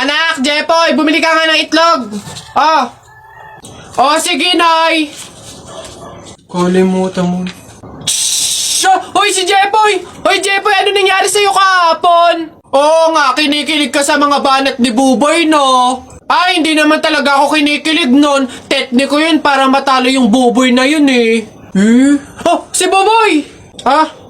Anak, Jepoy, bumili ka nga ng itlog. Oh. Oh, sige, Nay. Kalimutan mo. Hoy, si Jepoy! Hoy, Jepoy, ano nangyari sa'yo kahapon? Oo nga, kinikilig ka sa mga banat ni Buboy, no? Ay, hindi naman talaga ako kinikilig nun. Tekniko yun para matalo yung Buboy na yun, eh. Oh, si Buboy! Ha?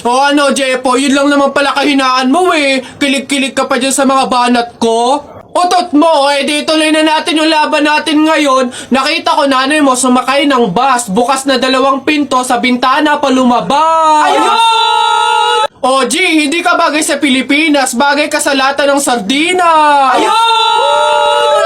O ano, Jepoy, yun lang naman pala kahinaan mo, eh. Kilig-kilig ka pa dyan sa mga banat ko. Utot mo, eh di tuloy na natin yung laban natin ngayon. Nakita ko nanay mo sumakay ng bus. Bukas na 2 pinto sa bintana pa lumabas. Ayun! O G, hindi ka bagay sa Pilipinas. Bagay ka sa lata ng sardinas. Ayun!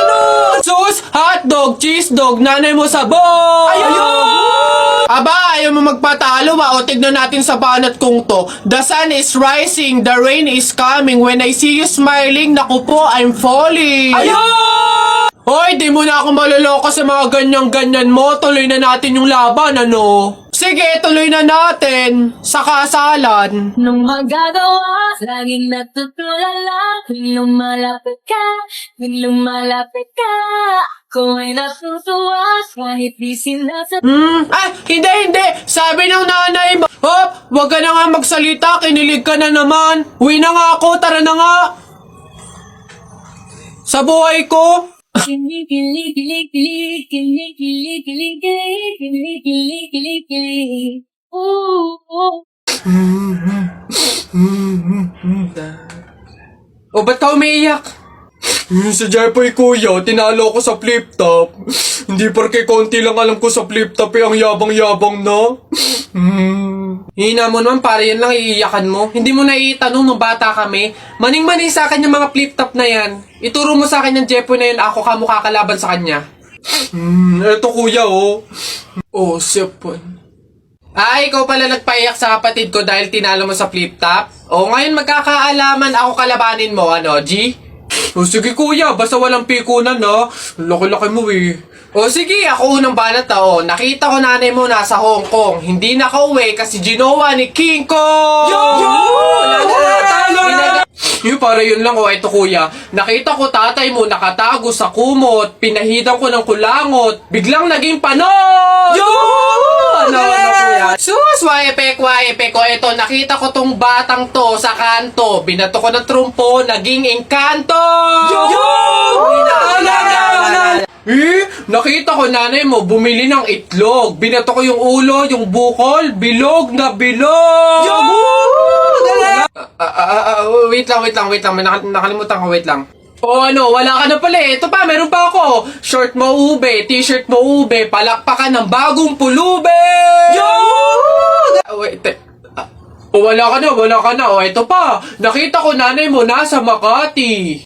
Sus, hotdog, cheese dog, nanay mo sabog. Ayun! Aba, ayaw mo magpatalo ba? O tignan natin sa banat kong to. The sun is rising, the rain is coming. When I see you smiling, naku po, I'm falling. Ayun! Hoy, di mo na ako maloloko sa mga ganyan-ganyan mo. Tuloy na natin yung laban, ano? Sige, tuloy na natin. Sa kasalan. Nung magagawa, laging natutulala. Tuwing lumalapit ka, ako ay natutuwa. Kahit di sinasa... Hindi. Sabi ng nanay mo. Hop, wag ka na nga magsalita. Kinilig ka na naman. Uwi na nga ako, tara na nga. Sa buhay ko. O, ba't ka umiiyak? Si Jepoy kuya, tinalo ko sa flip top. Hindi porke konti lang alam ko sa flip top ang yabang-yabang na. Hina mo naman, para yan lang iiyakan mo. Hindi mo na itanong nung bata kami. Maning-maning sa akin yung mga flip top na yan. Ituro mo sa akin yung Jepoy na yan, ako kamo kakalaban sa kanya. Eto kuya oh. Oh, sipon. Ikaw pala nagpaiyak sa kapatid ko dahil tinalo mo sa flip top? O, ngayon magkakaalaman ako kalabanin mo, ano, G? O, sige kuya, basta walang pikunan, no? Laki-laki mo, eh. O, sige, ako unang banat, o. Nakita ko nanay mo nasa Hong Kong. Hindi nakauwi kasi ginawa ni King Kong! Yung para yun lang, o. Ito, kuya. Nakita ko tatay mo nakatago sa kumot. Pinahidan ko ng kulangot. Biglang naging panon! Ano, kuya? Sus, waepek. O, ito, nakita ko tong batang to sa kanto. Binato ko ng trumpo, naging engkanto! Nakita ko nanay mo bumili ng itlog. Binato ko yung ulo, yung bukol, bilog na bilog! Wait lang. Nakalimutan ko, wait lang. O ano, wala ka na pala eh. Ito pa, meron pa ako. Short mo ube, t-shirt mo ube, palakpakan ng bagong pulube! Wait, wala ka na. O, ito pa. Nakita ko nanay mo nasa Makati.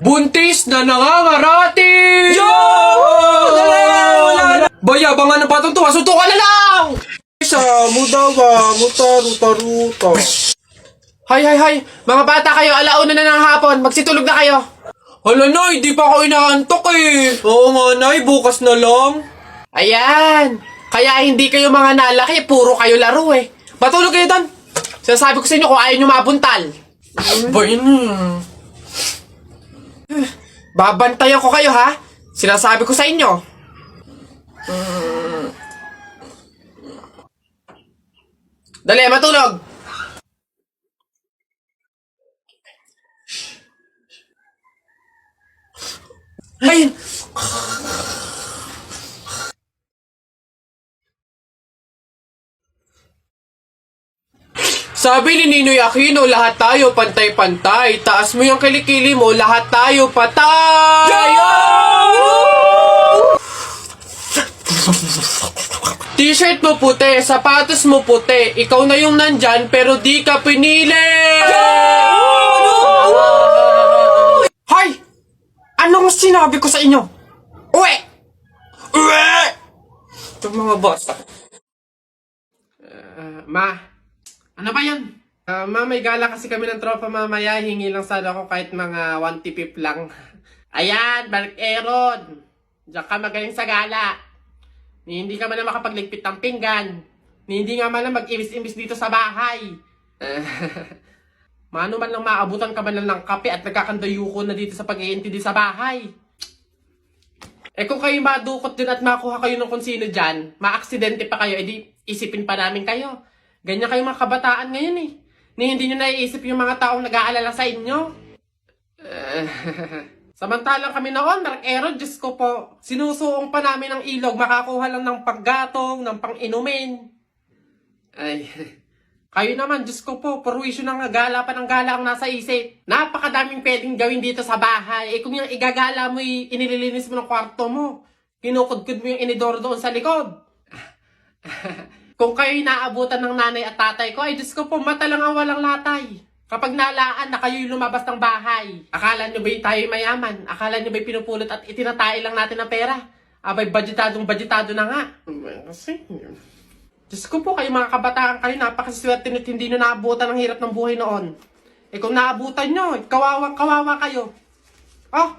Buntis na nangangarati! Bayabangan ng batang tuwa, sunto ka na lang! Muta-ruta-ruta. Hay! Mga bata kayo, alauna na ng hapon. Magsitulog na kayo. Hala, Nay, di pa ako inaantok eh. Oo nga, Nay, bukas na lang. Ayan. Kaya hindi kayo mga nalaki, puro kayo laro eh. Matulog kayo doon. Sinasabi ko sa inyo kung ayaw nyo mabuntal. Babantayan ko kayo, ha? Sinasabi ko sa inyo. Dali, matulog. Ayun. Sabi ni Ninoy Aquino, lahat tayo pantay-pantay. Taas mo yung kilikili mo, lahat tayo patay! T-shirt mo puti, sapatos mo puti. Ikaw na yung nandyan, pero di ka pinili! Hay! Anong sinabi ko sa inyo? Uwe! Itong mga boss. Ma, ano ba yan? Ma, may gala kasi kami ng tropa mamaya. Hingi lang sana ako kahit mga 1 tipip lang. Ayan, Mark Aaron. Diyan ka magaling sa gala. Hindi ka man na makapagligpit ng pinggan. Hindi nga man na mag-imbis-imbis dito sa bahay. Mano man lang maabutan ka man lang ng kape at nagkakandayuko na dito sa pag-iintindi sa bahay. Eh kung kayo madukot din at makuha kayo ng kung sino dyan, maaksidente pa kayo, edi isipin pa namin kayo. Ganyan kayo mga kabataan ngayon eh. Ni hindi nyo naiisip yung mga taong nag-aalala sa inyo. Samantalang kami noon, Mark-ero, Diyos ko po, sinusuong pa namin ng ilog, makakuha lang ng paggatong, ng pang-inumin. Ay, kayo naman, Diyos ko po, purwisyo ng gala pa ng gala ang nasa isip. Napakadaming pwedeng gawin dito sa bahay. Eh kung yung igagala mo, inililinis mo ng kwarto mo. Kinukudkud mo yung inidoro doon sa likod. Kung kayo naabutan ng nanay at tatay ko, ay Diyos ko po, mata lang ang walang latay. Kapag nalaan na kayo'y lumabas ng bahay, akala nyo ba'y tayo'y mayaman? Akala nyo ba'y pinupulot at itinatay lang natin ng pera? Abay, budgetado na nga. Kasi, Diyos ko po, kayo mga kabataan kayo, napakaswerte nyo't hindi nyo naabutan ang hirap ng buhay noon. Eh kung naabutan nyo, kawawa kayo. Oh,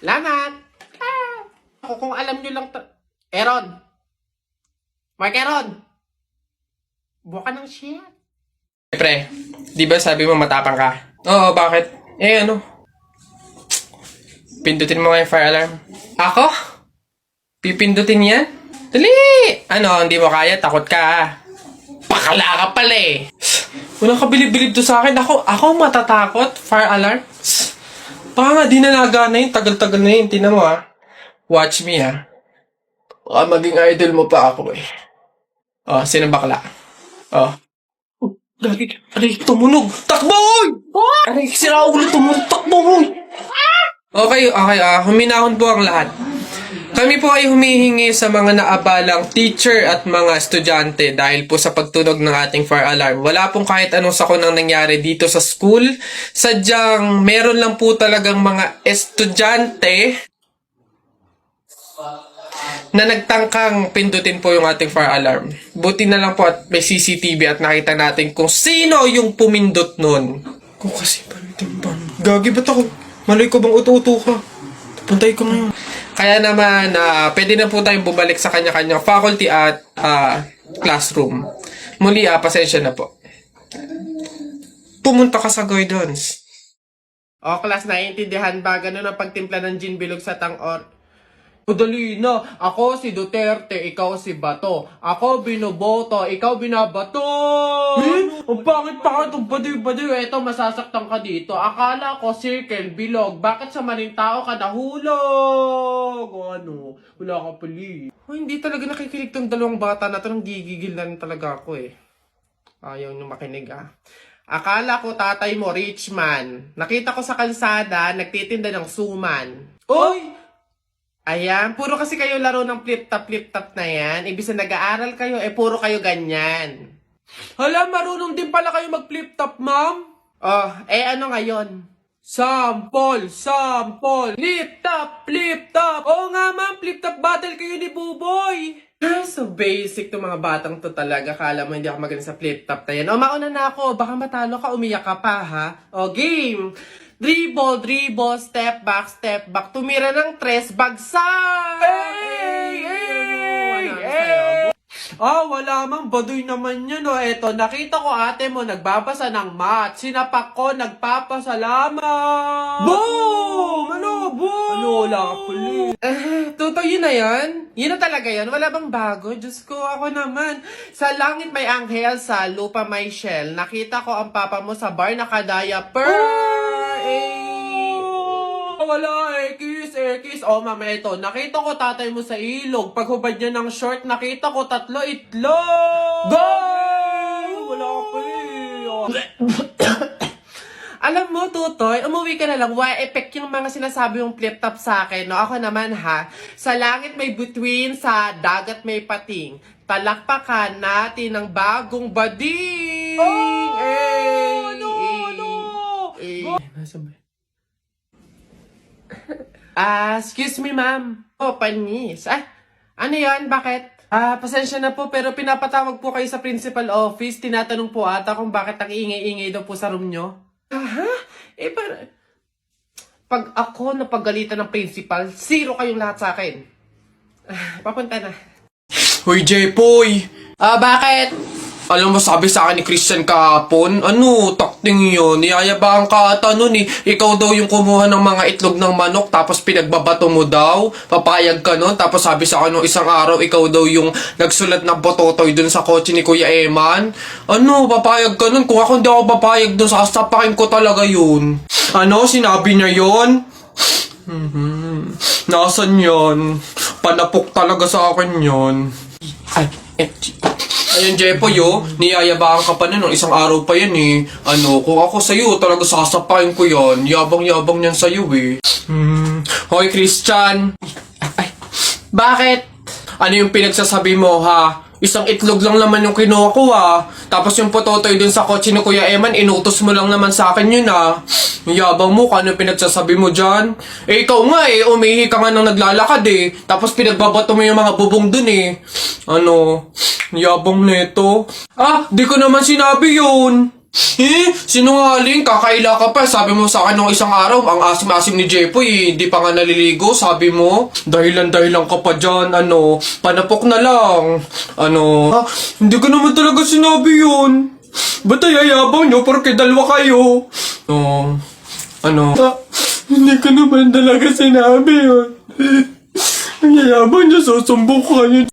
lamat. Kung alam nyo lang, Eron. Mark Eron. Buka ng shit. Pre, di ba sabi mo matapang ka? Oo, bakit? Eh, ano? Pindutin mo nga yung fire alarm. Ako? Pipindutin yan? Dali! Ano, hindi mo kaya? Takot ka. Pakala ka pala eh. Wala ka bilib-bilib to sa akin. Ako matatakot? Fire alarm? Baka nga di na nagana yun. Tagal-tagal na yun. Tingnan mo ha. Watch me ha. Baka maging idol mo pa ako eh. Oh, sino bakla? Oh. Lagi, aray, tumunog! Takbo, oy! Aray, sira ulo, tumunog, takbo, oy! Okay, huminahon po ang lahat. Kami po ay humihingi sa mga naabalang teacher at mga estudyante dahil po sa pagtunog ng ating fire alarm. Wala pong kahit anong sakunang nangyari dito sa school. Sadyang meron lang po talagang mga estudyante na nagtangkang pindutin po yung ating fire alarm. Buti na lang po at may CCTV at nakita natin kung sino yung pumindot nun. Kung kasi Gagi, ba't ako? Maloy ko bang uto-uto ka? Puntay ko ngayon. Kaya naman, pwede na po tayong bumalik sa kanya-kanyang faculty at classroom. Muli, pasensya na po. Pumunta ka sa guidance. O, class, naiintindihan ba? Ganun ang pagtimpla ng gin bilog sa tang-or. Udali na. Ako si Duterte, ikaw si Bato. Ako binoboto, ikaw binabato. Ang pangit-pangit, ang baduy-baduy. Eto, masasaktan ka dito. Akala ko circle, bilog. Bakit sa maling tao ka nahulog? O ano? Wala ka pali. Hindi talaga nakikinig tong dalawang bata na to. Nang gigigil na rin talaga ako eh. Ayaw nyo makinig ah. Akala ko tatay mo, rich man. Nakita ko sa kalsada, nagtitinda ng suman. Oy! Ayan, puro kasi kayo laro ng flip-top na yan. Ibig na nag-aaral kayo, puro kayo ganyan. Hala, marunong din pala kayo mag-flip-top, ma'am? Oh, ano ngayon? Sample! Flip-top! Oo nga, ma'am, flip-top battle kayo ni Buboy! So basic to mga batang to talaga. Kala mo hindi ako magaling sa flip-top na yan. O, mauna na ako. Baka matalo ka, umiyak ka pa, ha? O, game! Dribble, step back, tumira ng tres, bagsak! Wala mang baduy naman yun, o. Eto, nakita ko ate mo, nagbabasa ng math. Sinapak ko, nagpapasalamat! Boom! Boom! Wala ka puli. Totoo yun na yan? Yun na talaga yan? Wala bang bago? Diyos ko, ako naman. Sa langit may anghel, sa lupa may shell. Nakita ko ang papa mo sa bar naka-diaper. Wala, kiss. O, mama, ito. Nakita ko tatay mo sa ilog. Paghubad niya ng short, nakita ko 3 itlog. Go! Wala ka pala. Alam mo, Tutoy, umuwi ka na lang. Why effect yung mga sinasabi yung flip-top sa akin. No? Ako naman ha, sa langit may bituin, sa dagat may pating. Talakpakan natin ang bagong bading. Excuse me, ma'am. Panis. Ano yan? Bakit? Pasensya na po, pero pinapatawag po kayo sa principal office. Tinatanong po ata kung bakit ang ingay-ingay daw po sa room nyo. Pag ako napagalitan ng principal, 0 kayong lahat sa akin. Papunta na. Hoy, Jepoy! Bakit? Alam mo, sabi sa akin ni Christian kahapon, ano, takting yun, niyayabang ka ata nun eh. Ikaw daw yung kumuha ng mga itlog ng manok, tapos pinagbabato mo daw, papayag ka nun. Tapos sabi sa akin nung isang araw, ikaw daw yung nagsulat ng bototoy dun sa kotse ni Kuya Eman. Ano, papayag ka nun? Kung ako hindi ako papayag dun, sasapakin ko talaga yun. Ano, sinabi niya yun? Nasaan yun? Panapok talaga sa akin yun. Ayun, Jepoy, niyayabaan ka pa nun, isang araw pa yan eh. Ano, kung ako sa'yo, talaga sasapain ko yan. Yabang-yabang yan sa'yo eh. Hoy, Christian. Bakit? Ano yung pinagsasabi mo, ha? Isang itlog lang naman yung kinuha ko, ha? Tapos yung pototoy dun sa kotse ni Kuya Eman, inutos mo lang naman sa akin yun, ha? Yabang mo, kano yung pinagsasabi mo dyan? Eh, ikaw nga eh, umihi ka nga nang naglalakad eh. Tapos pinagbabato mo yung mga bubong dun eh. Ano, yabang neto. Ah, di ko naman sinabi yun. Sinungaling, kakaila ka pa. Sabi mo sa akin nung isang araw, ang asim-asim ni Jepoy, hindi pa nga naliligo, sabi mo. Dahilan-dahilan ka pa dyan, ano, panapok na lang. Ano, hindi ko naman talaga sinabi yun. Ba't ayayabang nyo porque dalawa kayo? Hindi ko naman talaga sinabi yun. Ang yayabang nyo, susumbong ko kayo.